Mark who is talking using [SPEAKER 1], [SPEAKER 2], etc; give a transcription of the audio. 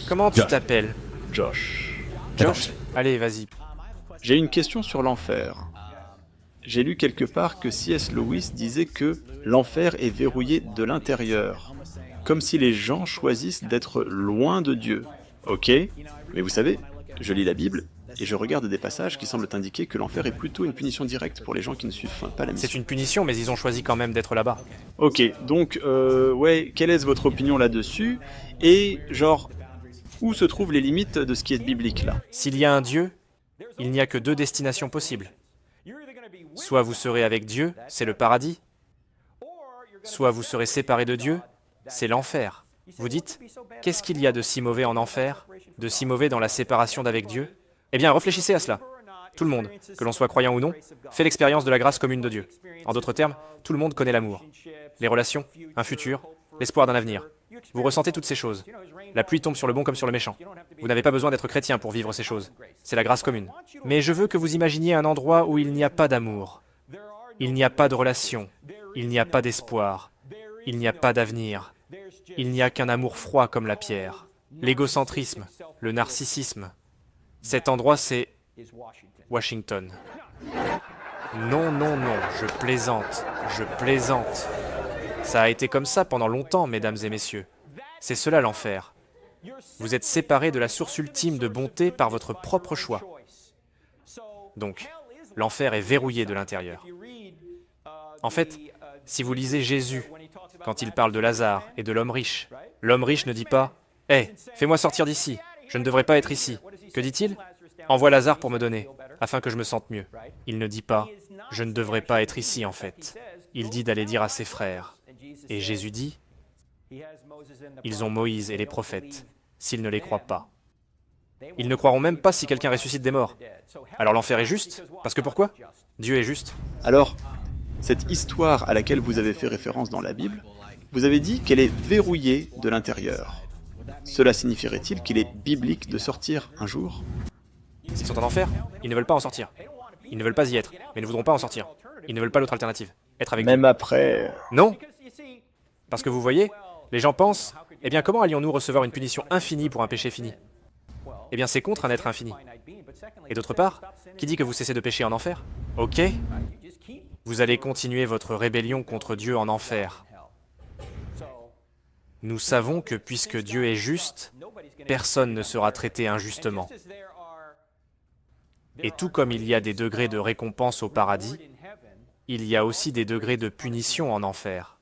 [SPEAKER 1] Comment tu t'appelles?
[SPEAKER 2] Josh.
[SPEAKER 1] Josh? Allez, vas-y.
[SPEAKER 2] J'ai une question sur l'enfer. J'ai lu quelque part que C.S. Lewis disait que l'enfer est verrouillé de l'intérieur, comme si les gens choisissent d'être loin de Dieu. Ok, mais vous savez, je lis la Bible et je regarde des passages qui semblent indiquer que l'enfer est plutôt une punition directe pour les gens qui ne suivent pas la
[SPEAKER 1] C'est
[SPEAKER 2] mission.
[SPEAKER 1] une punition, mais ils ont choisi quand même d'être là-bas.
[SPEAKER 2] Ok, donc, ouais, quelle est votre opinion là-dessus? Et genre, où se trouvent les limites de ce qui est biblique là?
[SPEAKER 1] S'il y a un Dieu, il n'y a que deux destinations possibles. Soit vous serez avec Dieu, c'est le paradis, soit vous serez séparés de Dieu, c'est l'enfer. Vous dites, qu'est-ce qu'il y a de si mauvais en enfer, de si mauvais dans la séparation d'avec Dieu? Eh bien, réfléchissez à cela. Tout le monde, que l'on soit croyant ou non, fait l'expérience de la grâce commune de Dieu. En d'autres termes, tout le monde connaît l'amour, les relations, un futur, l'espoir d'un avenir. Vous ressentez toutes ces choses. La pluie tombe sur le bon comme sur le méchant. Vous n'avez pas besoin d'être chrétien pour vivre ces choses. C'est la grâce commune. Mais je veux que vous imaginiez un endroit où il n'y a pas d'amour. Il n'y a pas de relation. Il n'y a pas d'espoir. Il n'y a pas d'avenir. Il n'y a qu'un amour froid comme la pierre. L'égocentrisme, le narcissisme. Cet endroit, c'est Washington. Non, non, non, je plaisante, je plaisante. Ça a été comme ça pendant longtemps, mesdames et messieurs. C'est cela l'enfer. Vous êtes séparés de la source ultime de bonté par votre propre choix. Donc, l'enfer est verrouillé de l'intérieur. En fait, si vous lisez Jésus, quand il parle de Lazare et de l'homme riche ne dit pas « Hé, fais-moi sortir d'ici, je ne devrais pas être ici ». Que dit-il? « Envoie Lazare pour me donner, afin que je me sente mieux ». Il ne dit pas « Je ne devrais pas être ici, en fait ». Il dit d'aller dire à ses frères. Et Jésus dit « Ils ont Moïse et les prophètes, s'ils ne les croient pas. » Ils ne croiront même pas si quelqu'un ressuscite des morts. Alors l'enfer est juste? Parce que pourquoi? Dieu est juste.
[SPEAKER 2] Alors, cette histoire à laquelle vous avez fait référence dans la Bible, vous avez dit qu'elle est verrouillée de l'intérieur. Cela signifierait-il qu'il est biblique de sortir un jour?
[SPEAKER 1] S'ils sont en enfer, ils ne veulent pas en sortir. Ils ne veulent pas y être, mais ne voudront pas en sortir. Ils ne veulent pas l'autre alternative, être avec Dieu.
[SPEAKER 2] Même après...
[SPEAKER 1] Non, parce que vous voyez, les gens pensent, eh bien comment allions-nous recevoir une punition infinie pour un péché fini? Eh bien c'est contre un être infini. Et d'autre part, qui dit que vous cessez de pécher en enfer? Ok, vous allez continuer votre rébellion contre Dieu en enfer. Nous savons que puisque Dieu est juste, personne ne sera traité injustement. Et tout comme il y a des degrés de récompense au paradis, il y a aussi des degrés de punition en enfer.